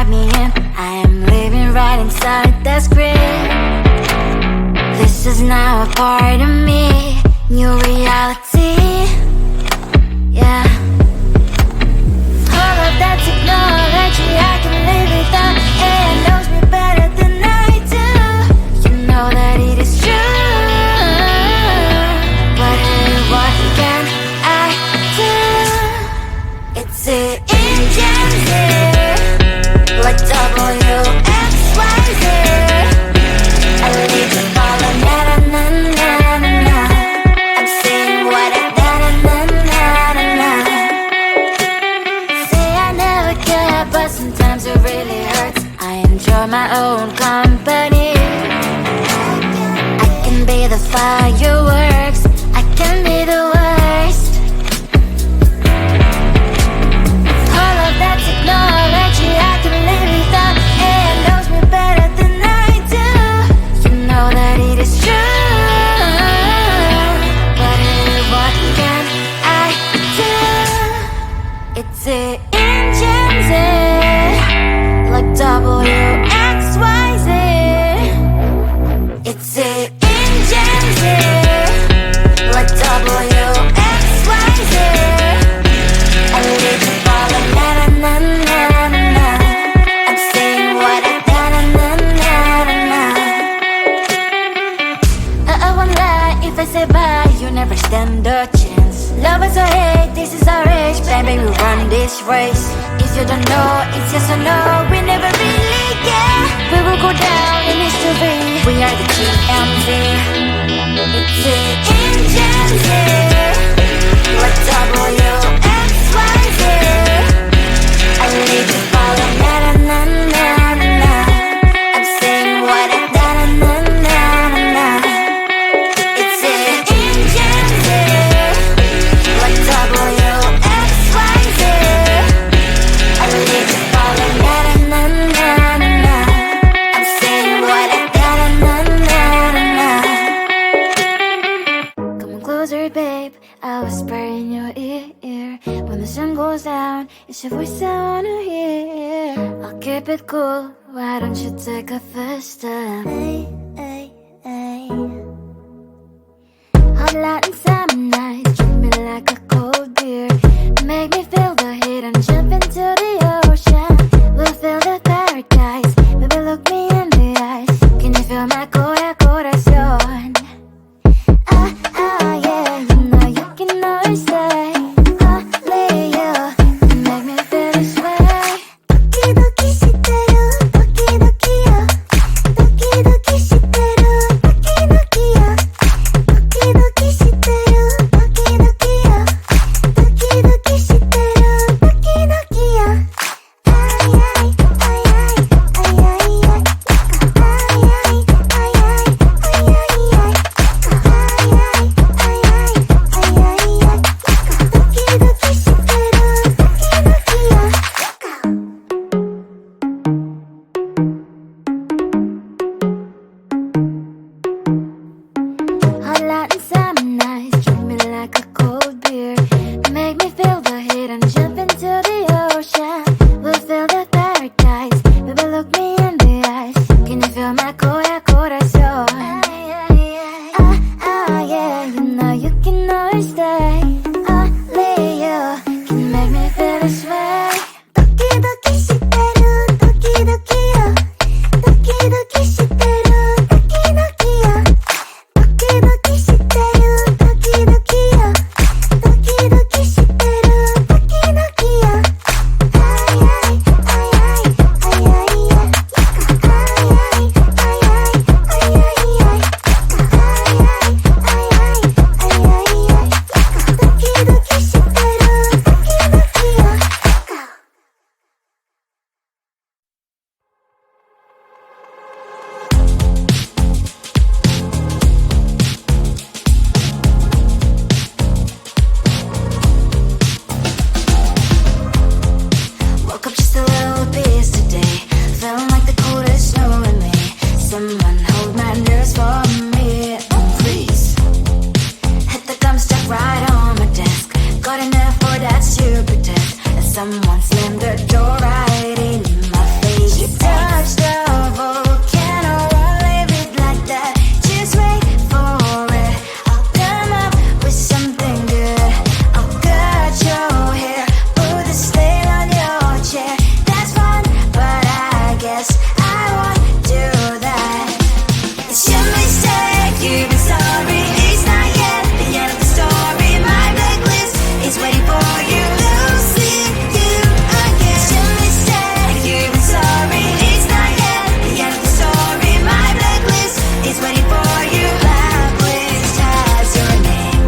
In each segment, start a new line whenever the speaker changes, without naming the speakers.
me in. I am living right inside the screen. This is now a part of me, new reality. Yeah. All of that technology I can live without. AI knows me better than I do. You know that it is true. But hey, what can I do? It's the engines here, like WXYZ. I need to follow na-na-na-na-na-na. I'm saying what I na-na-na-na-na. Say I never care, but sometimes it really hurts. I enjoy my own company. I can be the fireworks, I can be the worst. All of that technology I can live without. AI knows me better than I do. You know that it is true. But hey, what can I do? It's the engines, like WXYZ. It's the engines, like WXYZ. I need to follow na-na-na-na-na-na. I'm saying what I na-na-na-na-na. I won't lie if I say bye, you never stand a chance. Love is or hate, this is our age, baby, we run this race. If you don't know, it's yes or no, we never really care. We will go down in history, we are the GMZ. It's the engines here, like WXYZ. I need to follow na-na-na-na-na-na. I'm saying what I na-na-na-na-na. It's the engines here, like WXYZ. I need to follow na-na-na-na-na-na. I'm saying what I na-na-na-na-na. Come on closer, babe, I'll whisper in your ear. When the sun goes down, it's your voice I wanna hear. I'll keep it cool, why don't you take a first step? Hey, hey, hey. Hot light and summer night, treat me like a cold beer. Make me feel the heat and jump into the ocean. We'll feel the paradise, baby look me in the eyes. Can you feel my corazón? Ah, ah, yeah, you know you can always say only you can make me feel this way. ドキドキしてる、ドキドキよ。ドキドキして you've been sorry. It's not yet the end of the story. My blacklist is waiting for you. Losing you again. It's your mistake. You've been sorry. It's not yet the end of the story. My blacklist is waiting for you. Blacklist has your name.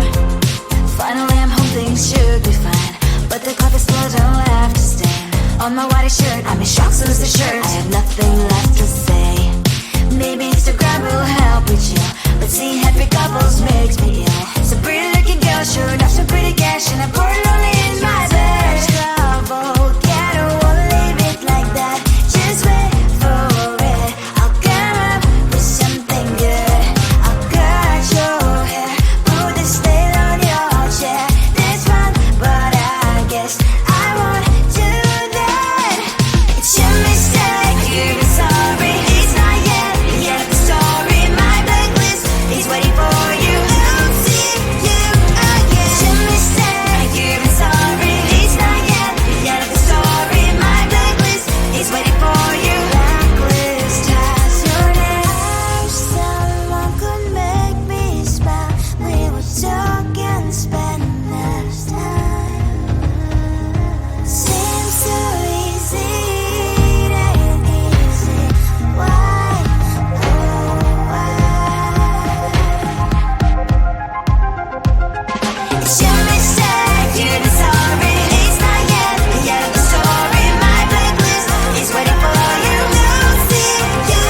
Finally, I'm home. Things should be fine, but the cloth is still don't have to stain. On my white shirt, I'm in shock, so lose the shirt. I have nothing left to say. Maybe Instagram will help with you, but seeing happy couples makes me ill. Some pretty looking girl showed off some pretty cash, and I poured lonely in my bed. Trouble, yeah, I don't wanna leave it like that. Just wait for it. I'll come up with something good. I'll cut your hair, put the stain on your chair. That's fun, but I guess I won't do that. It's your mistake. You've been sorry. It's not yet the end of the story. My blacklist is waiting for you. Losing you again. It's your mistake. You've been sorry. It's not yet the end of the story. My blacklist is waiting for you. Blacklist has your name. Someone could make me smile. We would talk and spend less time. Seems so easy, it ain't easy. Why, oh why? It's your mistake, you've been sorry. It's not yet the end of the story. My blacklist is waiting for you. Losing you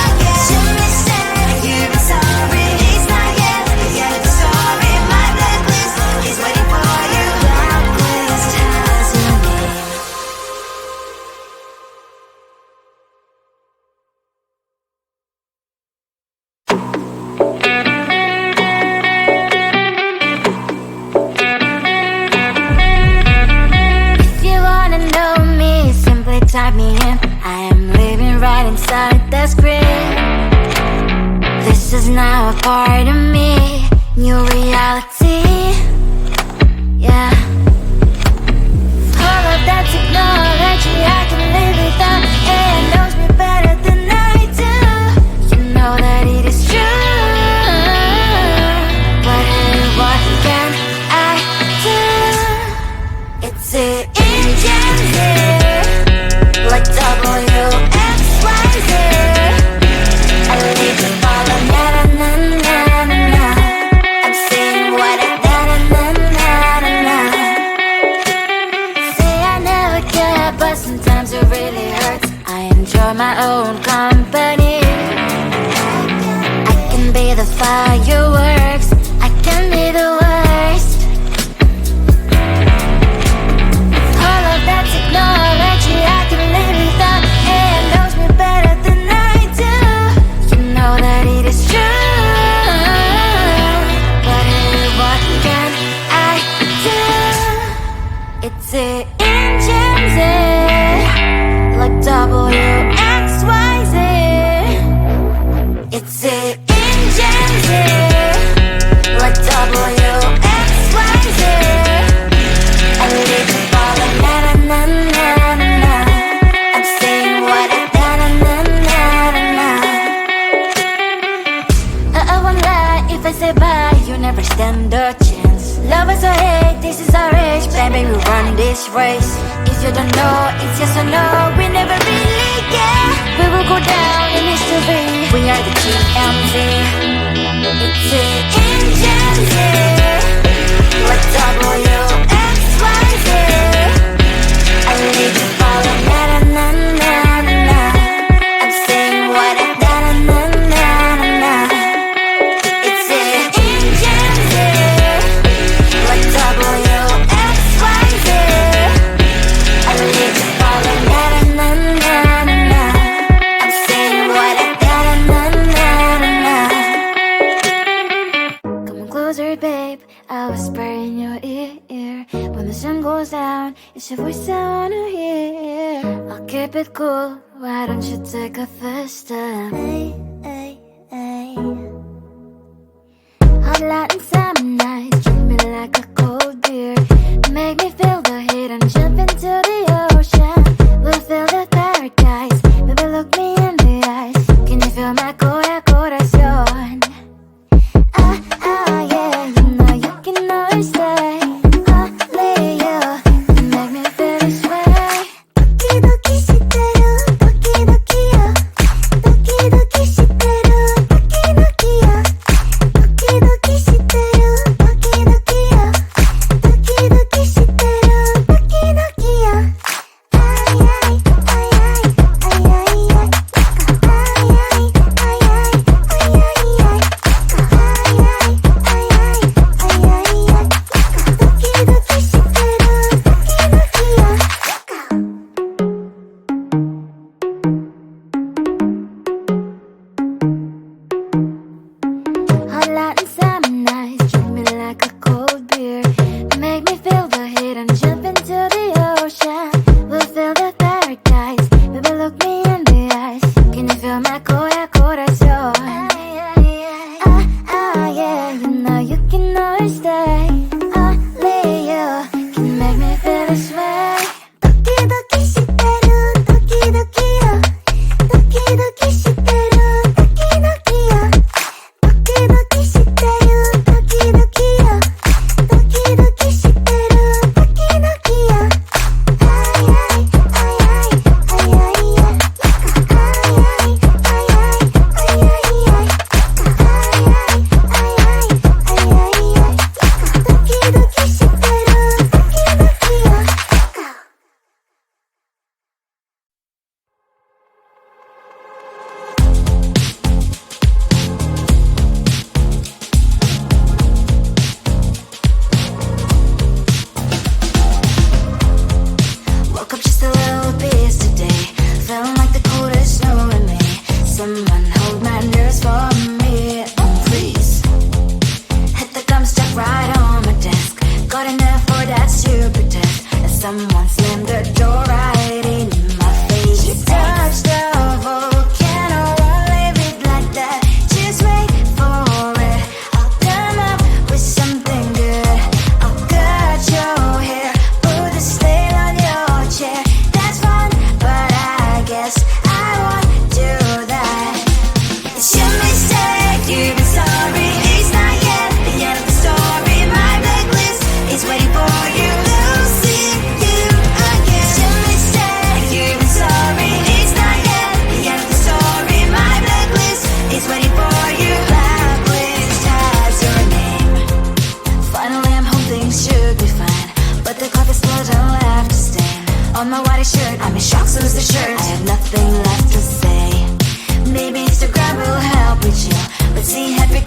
again. It's your mistake, you've been sorry. It's not yet the end of the story. My blacklist is waiting for you. Blacklist has your name. If you wanna know me, simply type me in. I am living right inside the screen. This is now a part of me, new reality. Yeah. All of that technology I can live without. It knows me better than I do. You know that it is true. But hey, what can I do? It's the engine here, like WXYZ. I need to follow na na na na na na. I'm saying what I na na na na na na. Say I never care, but sometimes it really hurts. I enjoy my own company. I can be the fireworks, I can be the worst. All of that technology I can live without. It knows me better than I do. You know that it is true. But hey, what can I do? It's the engines there, like WXYZ. It's the engines there, like WXYZ. I need to follow na na na na na na. I'm saying what I na na na na na na. I won't lie if I say bye, you never stand a chance. Love us or hate, this is our age, baby, we run this race. If you don't know, it's yes or no, we never really care. We will go down in history, we are the TMZ. It's the engines here, like WXYZ. I need to follow na na na na na na. I'm saying what I na na na na na na. It's the engines here, like WXYZ. I need to follow na na na na na na. I'm saying what I na na na na na na. Come on closer, babe, I'll whisper in your ear. When the sun goes down, it's your voice I wanna hear. I'll keep it cool, why don't you take a first step? Hey, hey, hey. Hot light and summer nights, treat me like a cold beer. Make me feel the heat and jump into the ocean. We'll feel the paradise, baby look me in the eyes. Can you feel my corazón?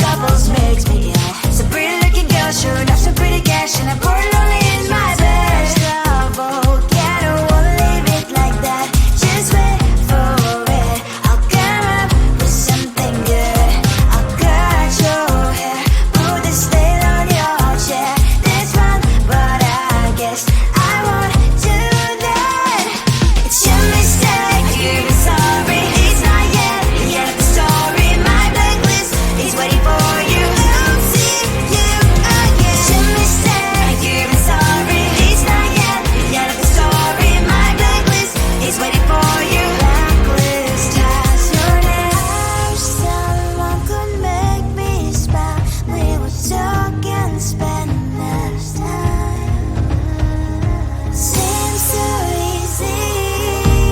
couples makes me ill. So pretty looking girl, sure enough, some pretty cash, and I pour it only in my bed. Trouble, yeah, I don't wanna leave it like that. Just wait for it. I'll come up with something good. I'll cut your hair, put the stain on your chair. That's fun, but I guess I won't do that. It's your mistake, you're sorry. It's not yet the end of the story. My blacklist is waiting for you. I'll see you again. It's your mistake, you're sorry. It's not yet the end of the story. My blacklist is waiting for you. Blacklist has your name. I wish someone could make me smile. We would talk and spend less time. Seems so easy,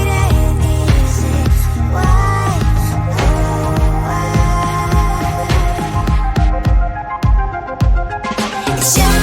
it ain't easy. Why, oh why? It's your